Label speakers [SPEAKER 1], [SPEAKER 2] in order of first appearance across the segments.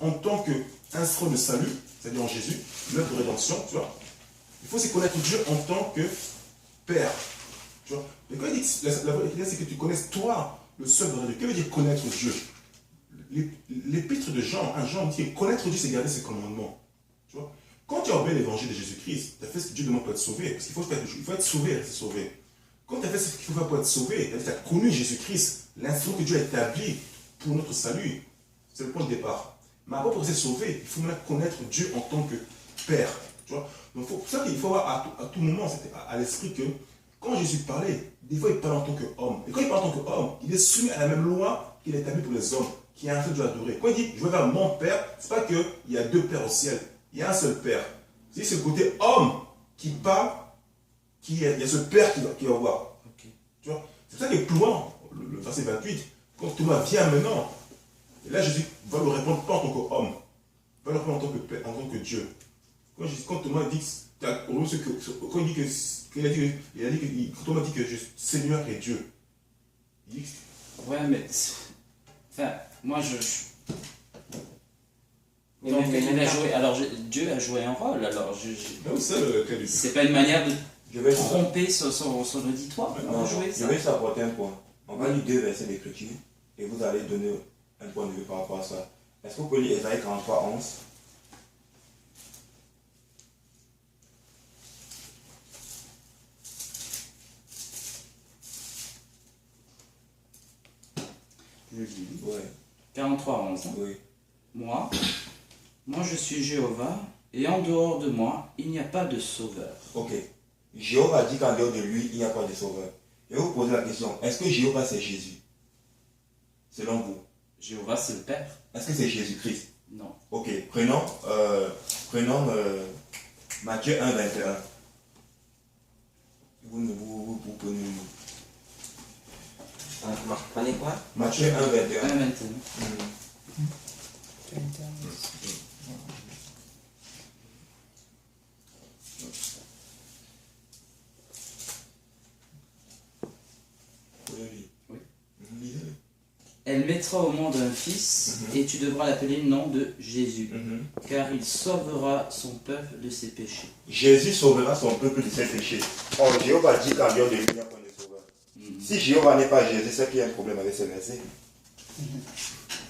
[SPEAKER 1] en tant qu'instrument de salut, c'est-à-dire en Jésus, l'œuvre de rédemption, tu vois. Il faut aussi connaître Dieu en tant que Père. Tu vois. Et quand il dit la vraie c'est que tu connaisses toi, le seul vrai Dieu. Que veut dire connaître Dieu? L'épître de Jean, Jean dit connaître Dieu, c'est garder ses commandements. Tu vois. Quand tu as obéi l'évangile de Jésus-Christ, tu as fait ce que Dieu demande pour être sauvé. Parce qu'il faut être sauvé, être sauvé. Quand tu as fait ce qu'il faut faire pour être sauvé, tu as connu Jésus-Christ, l'instrument que Dieu a établi pour notre salut. C'est le point de départ. Mais après, pour être sauvé, il faut maintenant connaître Dieu en tant que Père. Tu vois. Donc, c'est pour ça qu'il faut avoir à tout moment à l'esprit que quand Jésus parlait, des fois il parle en tant qu'homme. Et quand il parle en tant qu'homme, il est soumis à la même loi qu'il a établie pour les hommes, qui est un seul Dieu adoré. Quand il dit je vais vers mon Père, ce n'est pas qu'il y a deux pères au ciel, il y a un seul Père. C'est ce côté homme qui parle, il y a ce Père qui va voir. Okay. Tu vois. C'est pour ça que plus loin, le verset 28, quand Thomas vient maintenant, et là Jésus va lui répondre pas en tant qu'homme, va lui répondre en tant que Père, en tant que Dieu. Quand Thomas dit quand Thomas dit que Seigneur est Dieu, il dit
[SPEAKER 2] que... Ouais, mais enfin, moi je donc il a joué, alors Dieu a joué un rôle, alors c'est pas une manière de tromper son auditoire.
[SPEAKER 3] Je vais s'apporter un point. On va lire 2 versets d'écriture et vous allez donner un point de vue par rapport à ça. Est-ce que vous pouvez lire Ésaïe 43, 11?
[SPEAKER 2] Je lis.
[SPEAKER 3] Ouais.
[SPEAKER 2] 43, 11. Hein.
[SPEAKER 3] Oui.
[SPEAKER 2] Moi je suis Jéhovah, et en dehors de moi, il n'y a pas de sauveur.
[SPEAKER 3] Ok. Jéhovah dit qu'en dehors de lui, il n'y a pas de sauveur. Et vous posez la question, est-ce que Jéhovah c'est Jésus? Selon vous?
[SPEAKER 2] Jéhovah c'est le Père.
[SPEAKER 3] Est-ce que c'est Jésus-Christ?
[SPEAKER 2] Non.
[SPEAKER 3] Ok. Prenons Matthieu 1, 21. Vous prenez...
[SPEAKER 4] Prenez quoi?
[SPEAKER 3] Matthieu 1, 21.
[SPEAKER 2] 1, 21.
[SPEAKER 3] Oui.
[SPEAKER 2] Elle mettra au monde un fils, et tu devras l'appeler le nom de Jésus, car il sauvera son peuple de ses péchés.
[SPEAKER 3] Jésus sauvera son peuple de ses péchés. Or, Jéhovah dit qu'en dehors de lui, il n'y a pas de sauveur. Si Jéhovah n'est pas Jésus, c'est qu'il y a un problème avec ce verset.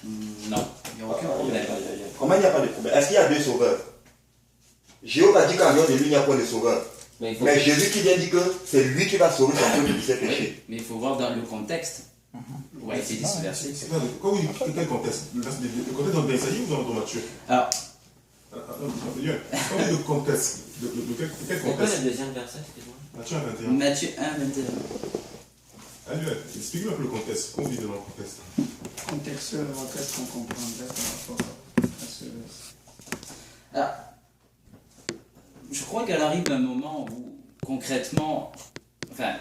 [SPEAKER 2] Non, il n'y a aucun problème.
[SPEAKER 3] Comment il n'y a pas de problème? Est-ce qu'il y a 2 sauveurs? Jéhovah dit qu'en dehors de lui, il n'y a pas de sauveur. Mais Jésus qui vient dire que c'est lui qui va sauver son peuple de ses péchés.
[SPEAKER 2] Oui, mais il faut voir dans le contexte. Ouais, c'est dit ce verset.
[SPEAKER 1] Quand vous dites quel contexte? Le contexte dans Isaïe ou dans Matthieu?
[SPEAKER 2] Alors.
[SPEAKER 1] Quand vous dites le contexte, quel contexte?
[SPEAKER 4] C'est quoi le deuxième verset, excuse-moi?
[SPEAKER 1] Matthieu 1, 21.
[SPEAKER 2] Matthieu 1, 21.
[SPEAKER 1] Allez, explique-moi un peu le contexte. Comment vous dites dans le contexte?
[SPEAKER 5] Contexte, qu'est-ce qu'on comprendrait par rapport à ce verset?
[SPEAKER 2] Alors, je crois qu'elle arrive un moment où, concrètement, enfin,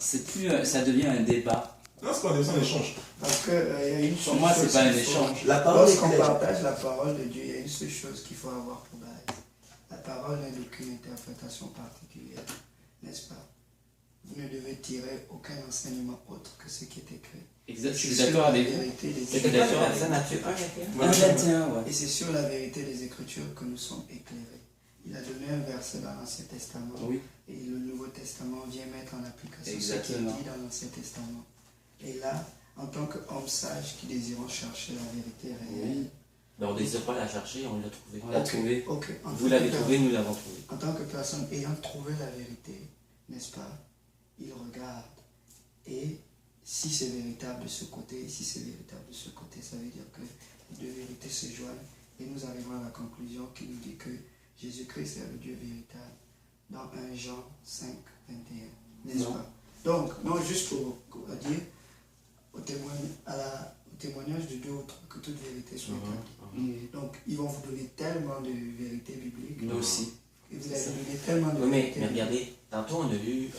[SPEAKER 2] c'est plus, ça devient un débat.
[SPEAKER 1] Non, c'est pas un échange.
[SPEAKER 5] Parce qu'il y a une
[SPEAKER 2] Pour moi, c'est pas un échange.
[SPEAKER 5] Lorsqu'on partage la parole de Dieu, il y a une seule chose qu'il faut avoir pour base. La parole n'est d'aucune interprétation particulière, n'est-ce pas? Vous ne devez tirer aucun enseignement autre que ce qui est écrit.
[SPEAKER 2] Exact, je suis d'accord avec vous.
[SPEAKER 4] C'est quoi le verset Matthieu 1,
[SPEAKER 2] 21, ouais.
[SPEAKER 5] Et c'est sur la vérité des Écritures que nous sommes éclairés. Il a donné un verset dans l'Ancien Testament,
[SPEAKER 2] oui.
[SPEAKER 5] Et le Nouveau Testament vient mettre en application
[SPEAKER 2] exactement.
[SPEAKER 5] Ce qui est dit dans l'Ancien Testament. Et là, en tant qu'homme sage qui désirons chercher la vérité réelle.
[SPEAKER 4] Oui. Mais on ne désire pas la chercher, on l'a trouvée.
[SPEAKER 2] On l'a trouvée.
[SPEAKER 5] Okay.
[SPEAKER 4] Vous l'avez trouvée, nous l'avons trouvée.
[SPEAKER 5] En tant que personne ayant trouvé la vérité, n'est-ce pas, il regarde. Et si c'est véritable de ce côté, si c'est véritable de ce côté, ça veut dire que les deux vérités se joignent. Et nous arrivons à la conclusion qui nous dit que Jésus-Christ est le Dieu véritable. Dans 1 Jean 5, 21. N'est-ce pas? Donc, non, juste pour dire, au témoignage de 2 ou 3, que toute vérité soit établie. Donc, ils vont vous donner tellement de vérités bibliques.
[SPEAKER 2] Nous aussi.
[SPEAKER 5] Et vous allez donner tellement de
[SPEAKER 4] mais
[SPEAKER 5] vérités.
[SPEAKER 4] Mais regardez, tantôt on a lu.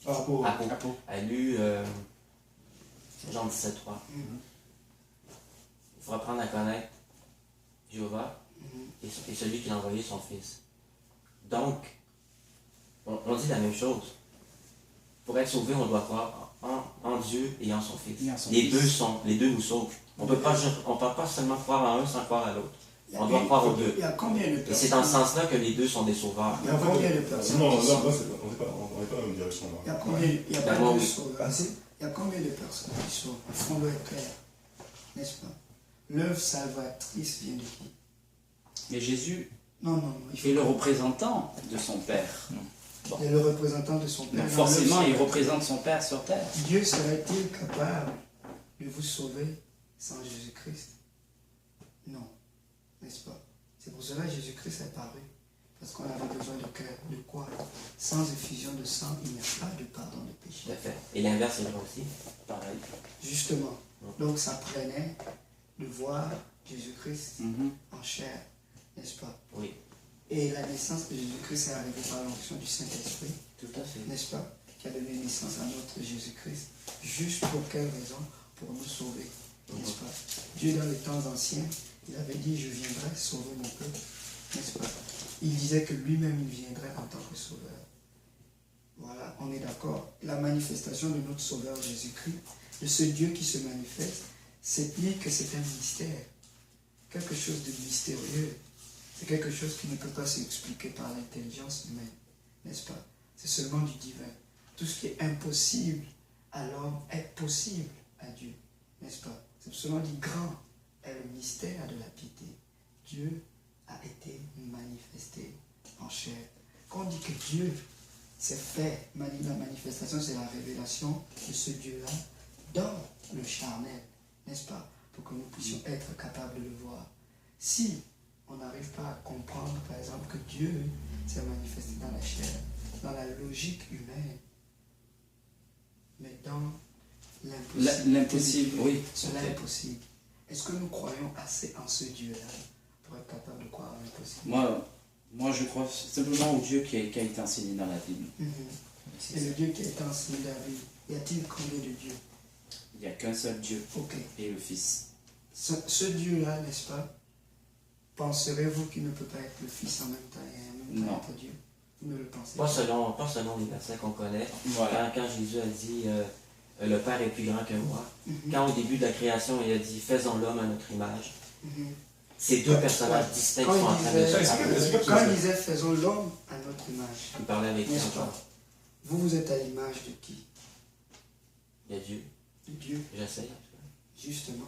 [SPEAKER 4] Apo. A lu Jean 17, 3. Il faut apprendre à connaître Jéhovah et celui qui a envoyé son fils. Donc, on dit la même chose. Pour être sauvé, on doit croire en Dieu et en son Fils.
[SPEAKER 2] Et en son
[SPEAKER 4] Les
[SPEAKER 2] Fils.
[SPEAKER 4] les deux vous sauvent. On ne peut pas seulement croire en un sans croire à l'autre.
[SPEAKER 5] Il y a-
[SPEAKER 4] On doit croire aux deux.
[SPEAKER 5] Il y a combien de
[SPEAKER 4] Et
[SPEAKER 5] personnes?
[SPEAKER 4] c'est dans ce sens-là que les deux sont des sauveurs.
[SPEAKER 5] Il y a combien de personnes?
[SPEAKER 1] Non,
[SPEAKER 5] qui
[SPEAKER 1] là,
[SPEAKER 5] sont-
[SPEAKER 1] là, on n'est pas dans la même direction.
[SPEAKER 5] Il y a
[SPEAKER 1] Là.
[SPEAKER 5] combien, il y a
[SPEAKER 4] D'abord,
[SPEAKER 5] combien de
[SPEAKER 4] oui.
[SPEAKER 5] sauveurs? Il y a combien de personnes qui sauvent? Font-le être clair, n'est-ce pas? L'œuvre salvatrice vient de qui?
[SPEAKER 2] Mais Jésus
[SPEAKER 5] Non, non, non. Il faut
[SPEAKER 2] est le représentant de son Père.
[SPEAKER 5] Il est le représentant de son Père.
[SPEAKER 2] Donc
[SPEAKER 5] Non,
[SPEAKER 2] forcément,
[SPEAKER 5] l'œuvre
[SPEAKER 2] il représente son Père sur terre.
[SPEAKER 5] Dieu serait-il capable de vous sauver sans Jésus-Christ? Non, n'est-ce pas? C'est pour cela que Jésus-Christ est paru. Parce qu'on avait besoin de cœur. De quoi? Sans effusion de sang, il n'y a pas de pardon de péché.
[SPEAKER 4] Tout à fait. Et l'inverse est vrai aussi. Pareil.
[SPEAKER 5] Justement. Donc ça prenait de voir Jésus-Christ
[SPEAKER 2] Mhm.
[SPEAKER 5] en chair, n'est-ce pas?
[SPEAKER 4] Oui,
[SPEAKER 5] Et la naissance de Jésus-Christ est arrivée par l'onction du Saint-Esprit,
[SPEAKER 4] tout à fait.
[SPEAKER 5] n'est-ce pas? Qui a donné naissance à notre Jésus-Christ. Juste pour quelle raison? Pour nous sauver, n'est-ce pas? Dieu, dans les temps anciens, il avait dit: je viendrai sauver mon peuple, n'est-ce pas? Il disait que lui-même, il viendrait en tant que sauveur. Voilà, on est d'accord. La manifestation de notre sauveur Jésus-Christ, de ce Dieu qui se manifeste, c'est dit que c'est un mystère. Quelque chose de mystérieux. C'est quelque chose qui ne peut pas s'expliquer par l'intelligence humaine, n'est-ce pas? C'est seulement du divin. Tout ce qui est impossible à l'homme est possible à Dieu, n'est-ce pas? C'est pour cela dit grand est le mystère de la piété. Dieu a été manifesté en chair. Quand on dit que Dieu s'est fait, la manifestation, c'est la révélation de ce Dieu-là dans le charnel, n'est-ce pas? Pour que nous puissions être capables de le voir. Si on n'arrive pas à comprendre, par exemple, que Dieu s'est manifesté dans la chair, dans la logique humaine, mais dans l'impossible.
[SPEAKER 2] L'impossible, oui.
[SPEAKER 5] Cela est possible. Est-ce que nous croyons assez en ce Dieu-là pour être capable de croire en l'impossible?
[SPEAKER 2] Moi, je crois simplement au Dieu qui a été enseigné dans la Bible.
[SPEAKER 5] Et le Dieu qui a été enseigné dans la Bible, y a-t-il combien de dieux?
[SPEAKER 2] Il n'y a qu'un seul Dieu,
[SPEAKER 5] Ok.
[SPEAKER 2] et le Fils.
[SPEAKER 5] Ce Dieu-là, n'est-ce pas? Penserez-vous qu'il ne peut pas être le Fils en même temps et en même temps être Dieu? Vous ne le pensez
[SPEAKER 4] Pas selon les versets qu'on connaît.
[SPEAKER 2] Voilà.
[SPEAKER 4] Quand Jésus a dit le Père est plus grand que moi.
[SPEAKER 5] Mhm.
[SPEAKER 4] Quand au début de la création, il a dit faisons l'homme à notre image.
[SPEAKER 5] Mhm.
[SPEAKER 4] Ces deux personnages distincts
[SPEAKER 5] Quand
[SPEAKER 4] sont en
[SPEAKER 5] il
[SPEAKER 4] train de
[SPEAKER 5] disait,
[SPEAKER 4] se parler.
[SPEAKER 5] quand il disait faisons l'homme à notre image,
[SPEAKER 4] Il parlait avec qui
[SPEAKER 5] n'est-ce
[SPEAKER 4] encore?
[SPEAKER 5] pas? Vous êtes à l'image de qui?
[SPEAKER 4] Il y a Dieu.
[SPEAKER 5] De Dieu,
[SPEAKER 4] J'essaie en tout cas.
[SPEAKER 5] justement.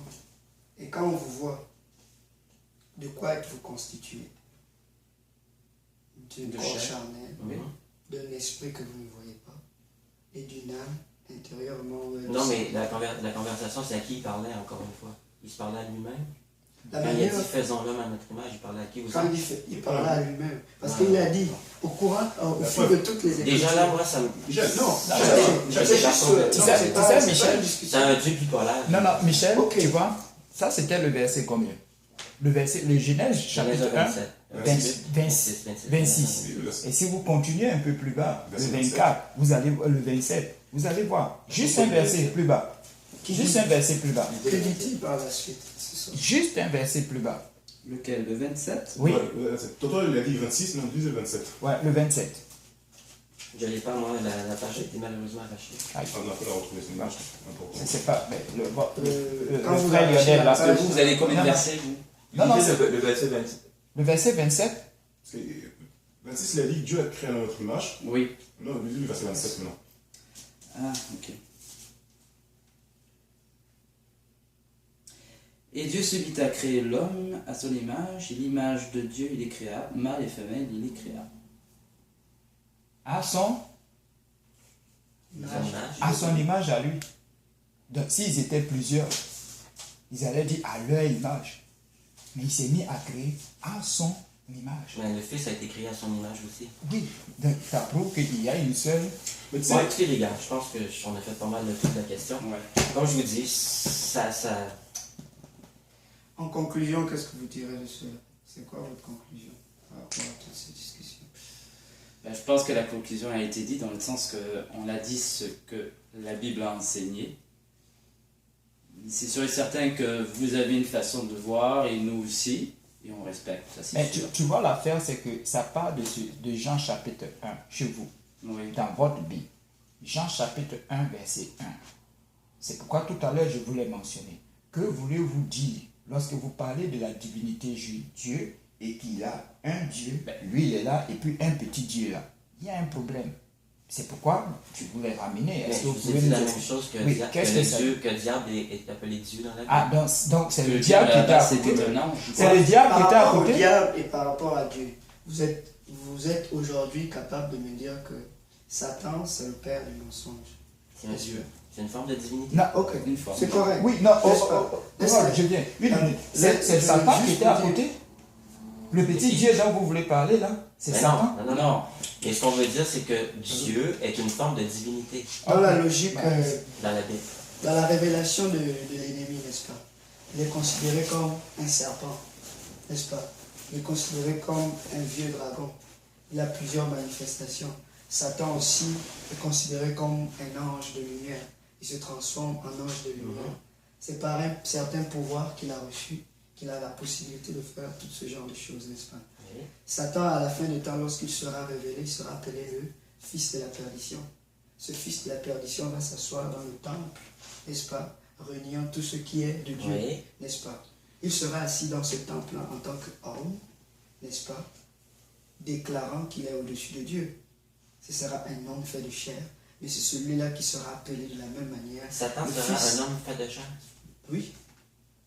[SPEAKER 5] Et quand on vous voit, de quoi êtes-vous constitué? D'un
[SPEAKER 2] De
[SPEAKER 5] corps
[SPEAKER 2] chair.
[SPEAKER 5] charnel,
[SPEAKER 2] Oui.
[SPEAKER 5] d'un esprit que vous ne voyez pas, et d'une âme intérieurement.
[SPEAKER 4] Non, mais la conversation, c'est à qui il parlait encore une fois? Il se parlait à lui-même.
[SPEAKER 5] La
[SPEAKER 4] Quand il a
[SPEAKER 5] manière,
[SPEAKER 4] dit faisons l'homme à notre image, il parlait à qui aussi?
[SPEAKER 5] quand il parlait à lui-même, parce qu'il a dit au courant, au fil de toutes les
[SPEAKER 4] Déjà là, moi, ça me.
[SPEAKER 1] Michel,
[SPEAKER 5] Non,
[SPEAKER 4] Michel,
[SPEAKER 5] c'est
[SPEAKER 4] c'est
[SPEAKER 5] juste.
[SPEAKER 4] pas-
[SPEAKER 6] Tu sais,
[SPEAKER 5] c'est pas
[SPEAKER 6] Michel,
[SPEAKER 5] une
[SPEAKER 4] C'est
[SPEAKER 5] discussion.
[SPEAKER 4] un dieu bipolaire.
[SPEAKER 6] Non, non, Michel,
[SPEAKER 5] Ok.
[SPEAKER 6] tu vois, ça c'était le verset combien? Le Genèse
[SPEAKER 4] Genèse
[SPEAKER 6] chapitre 1,
[SPEAKER 4] 27.
[SPEAKER 6] 26. 26. Et si vous continuez un peu plus bas, le 24, vous allez voir le 27, vous allez voir, juste un verset plus bas. Juste un verset plus bas.
[SPEAKER 5] Que dit-il par la suite? C'est ça.
[SPEAKER 6] Juste un verset plus bas.
[SPEAKER 2] Lequel? Le 27?
[SPEAKER 6] Oui,
[SPEAKER 1] Tonton, il a dit 26, mais on dit le 27.
[SPEAKER 6] ouais, le 27.
[SPEAKER 4] Je l'ai pas, moi, la page a été malheureusement arrachée.
[SPEAKER 6] Aïe.
[SPEAKER 1] On a fait la retrouver, c'est une image importante.
[SPEAKER 6] C'est pas. Mais
[SPEAKER 5] Quand
[SPEAKER 6] le
[SPEAKER 5] vous
[SPEAKER 6] frère
[SPEAKER 5] arrachez
[SPEAKER 6] Lionel,
[SPEAKER 5] la
[SPEAKER 6] là.
[SPEAKER 5] page,
[SPEAKER 2] Vous avez combien de
[SPEAKER 6] Non, non.
[SPEAKER 2] versets, vous?
[SPEAKER 6] Non, non,
[SPEAKER 3] le verset 27.
[SPEAKER 6] le verset 27.
[SPEAKER 1] Parce que 26, il a dit Dieu a créé à notre image.
[SPEAKER 2] Oui.
[SPEAKER 1] Non, on dit le verset 27 maintenant.
[SPEAKER 2] Ah, ok. Et Dieu se mit à créer l'homme à son image, et l'image de Dieu il les créa, mâle et femelle il les créa.
[SPEAKER 6] À son image à lui. Donc, s'ils étaient plusieurs, ils allaient dire à leur image. Mais il s'est mis à créer à son image.
[SPEAKER 4] Mais le Fils a été créé à son image aussi.
[SPEAKER 6] Oui, donc ça prouve qu'il y a une seule.
[SPEAKER 1] Mais tu sais,
[SPEAKER 4] Bon, écoutez les gars, je pense qu'on a fait pas mal de toute la question.
[SPEAKER 2] Ouais.
[SPEAKER 4] Comme je vous dis, ça
[SPEAKER 5] En conclusion, qu'est-ce que vous direz de cela? C'est quoi votre conclusion par rapport à toutes ces discussions?
[SPEAKER 2] Ben, je pense que la conclusion a été dite dans le sens qu'on a dit ce que la Bible a enseigné. C'est sûr et certain que vous avez une façon de voir et nous aussi, et on respecte, ça c'est
[SPEAKER 6] Mais
[SPEAKER 2] sûr.
[SPEAKER 6] tu vois, l'affaire, c'est que ça part de Jean chapitre 1, chez vous,
[SPEAKER 2] Oui.
[SPEAKER 6] dans votre Bible. Jean chapitre 1, verset 1. C'est pourquoi tout à l'heure je voulais mentionner. Que voulez-vous dire lorsque vous parlez de la divinité Dieu et qu'il a un Dieu, lui il est là, et puis un petit Dieu là. Il y a un problème. C'est pourquoi tu voulais ramener. Est-ce que vous pouvez
[SPEAKER 4] dire
[SPEAKER 6] nous
[SPEAKER 4] la même
[SPEAKER 6] expliquer?
[SPEAKER 4] chose que,
[SPEAKER 6] Oui, qu'est-ce que ça
[SPEAKER 4] Dieu, que le diable est appelé Dieu dans la Bible?
[SPEAKER 6] Ah, donc c'est le
[SPEAKER 2] Le
[SPEAKER 6] diable qui était à
[SPEAKER 2] c'était
[SPEAKER 6] côté.
[SPEAKER 2] un ange.
[SPEAKER 6] C'est le diable qui
[SPEAKER 5] Par
[SPEAKER 6] était à
[SPEAKER 5] rapport au
[SPEAKER 6] côté.
[SPEAKER 5] diable et par rapport à Dieu, vous êtes aujourd'hui capable de me dire que Satan, c'est le père du mensonge.
[SPEAKER 4] C'est un Dieu. C'est une forme de divinité.
[SPEAKER 6] Non,
[SPEAKER 5] Ok,
[SPEAKER 2] Une forme.
[SPEAKER 5] c'est correct.
[SPEAKER 6] oui, non,
[SPEAKER 5] N'est-ce pas?
[SPEAKER 6] voilà, je viens. Une minute. C'est Satan qui était à côté. Le petit Dieu dont vous voulez parler là, c'est
[SPEAKER 4] Mais
[SPEAKER 6] Satan.
[SPEAKER 2] Non.
[SPEAKER 4] Et ce qu'on veut dire, c'est que Dieu est une forme de divinité
[SPEAKER 5] Dans la logique,
[SPEAKER 4] dans la Bible.
[SPEAKER 5] dans la révélation de l'ennemi, n'est-ce pas? Il est considéré comme un serpent, n'est-ce pas? Il est considéré comme un vieux dragon. Il a plusieurs manifestations. Satan aussi est considéré comme un ange de lumière. Il se transforme en ange de lumière. C'est par un certain pouvoir qu'il a reçu, qu'il a la possibilité de faire tout ce genre de choses, n'est-ce pas?
[SPEAKER 4] Oui.
[SPEAKER 5] Satan, à la fin du temps, lorsqu'il sera révélé, il sera appelé le fils de la perdition. Ce fils de la perdition va s'asseoir dans le temple, n'est-ce pas? Réuniant tout ce qui est de Dieu,
[SPEAKER 4] Oui.
[SPEAKER 5] n'est-ce pas? Il sera assis dans ce temple-là en tant qu'homme, n'est-ce pas? Déclarant qu'il est au-dessus de Dieu. Ce sera un homme fait de chair, mais c'est celui-là qui sera appelé de la même manière.
[SPEAKER 4] Satan
[SPEAKER 5] le
[SPEAKER 4] sera
[SPEAKER 5] fils.
[SPEAKER 4] un homme fait de chair.
[SPEAKER 5] Oui,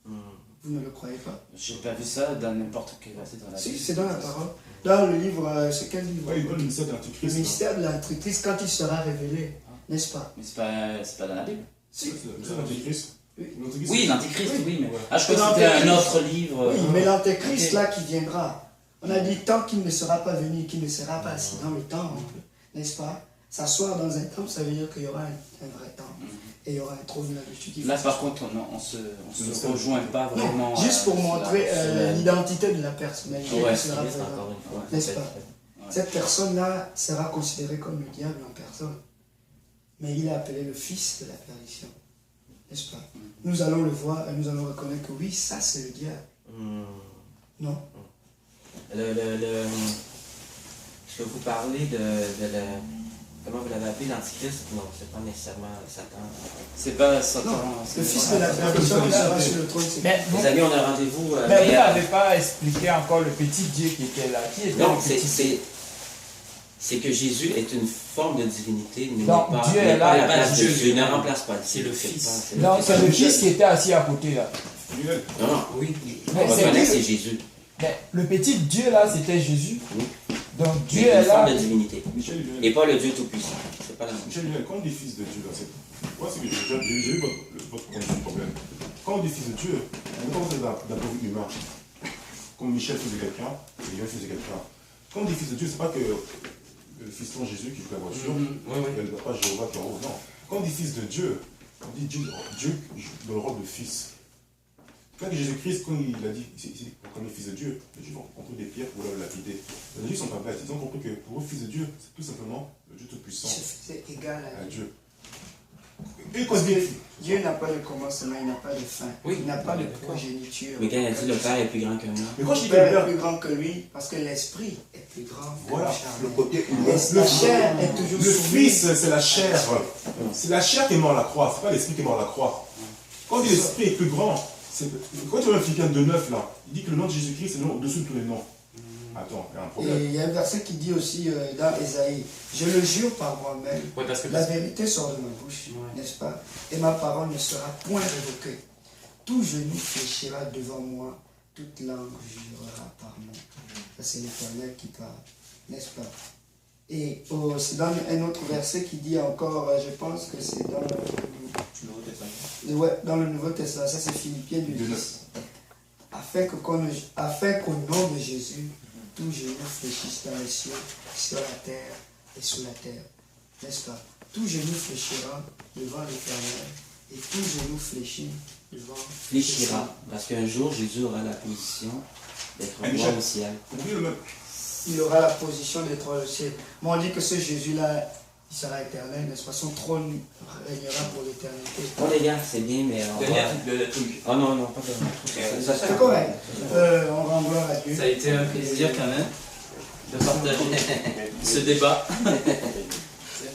[SPEAKER 4] Hmm.
[SPEAKER 5] vous ne le croyez pas?
[SPEAKER 2] J'ai pas vu ça dans n'importe quel verset dans la Bible.
[SPEAKER 5] Si, c'est dans la parole. Dans le livre, c'est quel livre?
[SPEAKER 1] Ouais, il donne le mystère de
[SPEAKER 5] Le
[SPEAKER 1] l'Antichrist. là.
[SPEAKER 5] mystère de l'Antichrist, quand il sera révélé, n'est-ce pas?
[SPEAKER 2] Mais c'est pas dans la Bible.
[SPEAKER 5] Si.
[SPEAKER 1] C'est le mystère de l'Antichrist.
[SPEAKER 5] Oui.
[SPEAKER 1] L'Antichrist,
[SPEAKER 2] Oui,
[SPEAKER 1] c'est-
[SPEAKER 2] l'Antichrist,
[SPEAKER 5] Oui.
[SPEAKER 2] oui, mais.
[SPEAKER 1] Ouais.
[SPEAKER 2] Ah, je crois que c'était un autre livre.
[SPEAKER 5] Oui, mais l'Antéchrist
[SPEAKER 2] Ok.
[SPEAKER 5] là qui viendra, on a dit tant qu'il ne sera pas venu, qu'il ne sera pas assis dans le temple, n'est-ce pas? S'asseoir dans un temple, ça veut dire qu'il y aura un vrai temple. Et il y aura un trône là-dessus. qui
[SPEAKER 2] Là,
[SPEAKER 5] va
[SPEAKER 2] par
[SPEAKER 5] s'asseoir.
[SPEAKER 2] contre, on se rejoint pas vraiment.
[SPEAKER 5] Non, juste pour
[SPEAKER 2] sur
[SPEAKER 5] montrer
[SPEAKER 2] sur
[SPEAKER 5] l'identité de la personnalité
[SPEAKER 2] Ouais,
[SPEAKER 5] qui sera
[SPEAKER 4] Christ,
[SPEAKER 5] présente.
[SPEAKER 4] encore une fois.
[SPEAKER 5] N'est-ce pas?
[SPEAKER 2] Ouais.
[SPEAKER 5] Cette personne-là sera considérée comme le diable en personne. Mais il est appelé le fils de la perdition. N'est-ce pas? Nous allons le voir et nous allons reconnaître que oui, ça c'est le diable.
[SPEAKER 4] Hmm.
[SPEAKER 5] Non.
[SPEAKER 4] Est-ce que vous parlez de comment vous l'avez appelé, l'Antichrist? Non, c'est pas nécessairement Satan.
[SPEAKER 2] C'est pas Satan.
[SPEAKER 5] Non,
[SPEAKER 2] c'est
[SPEAKER 5] le fils de la perdition qui sera sur le trône, c'est
[SPEAKER 6] Mais vous,
[SPEAKER 4] Les amis, on a rendez-vous.
[SPEAKER 6] mais vous n'avez pas expliqué encore le petit Dieu qui était là. Qui était
[SPEAKER 4] Non,
[SPEAKER 6] le petit Dieu?
[SPEAKER 4] c'est que Jésus est une forme de divinité, mais
[SPEAKER 6] Donc,
[SPEAKER 4] n'est pas,
[SPEAKER 6] Dieu
[SPEAKER 4] n'est
[SPEAKER 6] est
[SPEAKER 4] pas à
[SPEAKER 6] là,
[SPEAKER 4] la place de
[SPEAKER 2] Dieu,
[SPEAKER 4] Dieu. Ne remplace pas.
[SPEAKER 2] c'est le Fils.
[SPEAKER 6] Donc c'est le fils qui était assis à côté là.
[SPEAKER 1] Lionel,
[SPEAKER 4] Non, oui.
[SPEAKER 6] Mais
[SPEAKER 4] On
[SPEAKER 6] c'est
[SPEAKER 4] reconnaît que
[SPEAKER 6] Dieu.
[SPEAKER 4] c'est Jésus.
[SPEAKER 6] Mais le petit Dieu là, c'était Jésus.
[SPEAKER 4] Oui.
[SPEAKER 6] Donc Dieu
[SPEAKER 4] Mais
[SPEAKER 6] est
[SPEAKER 4] une forme
[SPEAKER 6] là.
[SPEAKER 4] de divinité.
[SPEAKER 1] Michel Lionel.
[SPEAKER 4] Et pas le Dieu Tout-Puissant. C'est pas la même chose.
[SPEAKER 1] Michel Lionel, quand on dit fils de Dieu, là, c'est. Moi, c'est que j'ai eu votre problème. Quand on dit fils de Dieu, on pense d'un point de vue humain. Comme Michel faisait quelqu'un, et Lionel faisait quelqu'un. Quand on dit fils de Dieu, c'est pas que le fiston Jésus qui joue la voiture, il n'y a pas Jéhovah qui en haut. Non. Quand on dit fils de Dieu, on dit Dieu dans le rôle de fils. Quand Jésus-Christ, quand il a dit, quand il est fils de Dieu, les Juifs ont compris des pierres pour le lapider. Les Juifs ne sont pas bêtes, ils ont compris que pour eux, fils de Dieu, c'est tout simplement le Dieu Tout-Puissant
[SPEAKER 5] c'est égal à
[SPEAKER 1] à
[SPEAKER 5] Dieu.
[SPEAKER 1] Dieu. Et quand
[SPEAKER 5] Dieu n'a pas de commencement, il n'a pas de fin.
[SPEAKER 4] Oui.
[SPEAKER 5] Il n'a pas de
[SPEAKER 4] D'accord.
[SPEAKER 5] progéniture.
[SPEAKER 4] Mais quand il a dit le Père est plus grand que moi.
[SPEAKER 1] Mais quand je dis
[SPEAKER 5] Le
[SPEAKER 1] que le
[SPEAKER 5] Père est
[SPEAKER 1] Père,
[SPEAKER 5] plus grand que lui, parce que l'esprit est plus grand que
[SPEAKER 1] voilà,
[SPEAKER 5] le charnel.
[SPEAKER 3] Le côté humain.
[SPEAKER 5] La chair est toujours
[SPEAKER 1] le
[SPEAKER 5] soumise.
[SPEAKER 1] Fils, c'est la chair. C'est la chair qui est mort à la croix, c'est pas l'esprit qui est mort à la croix. Quand on dit l'esprit est plus grand, quand tu vois Philippiens 2,9 là, il dit que le nom de Jésus-Christ c'est le nom au-dessus de tous les noms. Attends, il y a un
[SPEAKER 5] Et
[SPEAKER 1] problème.
[SPEAKER 5] il y a un verset qui dit aussi dans Ésaïe, je le jure par moi-même,
[SPEAKER 2] Oui, parce que.
[SPEAKER 5] la vérité sort de ma bouche,
[SPEAKER 2] Ouais.
[SPEAKER 5] n'est-ce pas? Et ma parole ne sera point révoquée. Tout genou fléchira devant moi, toute langue jurera par moi. Ça c'est l'Éternel qui parle, n'est-ce pas? Et c'est dans un autre verset qui dit encore, je pense que c'est dans dans le Nouveau Testament, ça c'est Philippiens 2:10. Afin qu'au nom de Jésus, tout genou fléchisse dans les cieux, sur la terre et sous la terre. N'est-ce pas? Tout genou fléchira devant l'Éternel et tout genou fléchit devant
[SPEAKER 4] Fléchira. Parce qu'un jour, Jésus aura la position d'être
[SPEAKER 1] Ah,
[SPEAKER 4] roi
[SPEAKER 1] Michel.
[SPEAKER 4] au ciel.
[SPEAKER 1] Oubliez le même.
[SPEAKER 5] Il aura la position d'être au ciel. Mais on dit que ce Jésus-là, il sera éternel, n'est-ce pas? Son trône régnera pour l'éternité.
[SPEAKER 4] Bon, les gars, c'est bien, mais on va...
[SPEAKER 2] Le truc.
[SPEAKER 4] Oh non, non, pas de... Ça
[SPEAKER 5] C'est correct. On rend gloire à Dieu.
[SPEAKER 2] Ça a été un plaisir quand même de partager ce débat.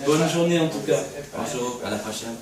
[SPEAKER 2] Bonne journée en tout cas.
[SPEAKER 4] Bonjour, à la prochaine.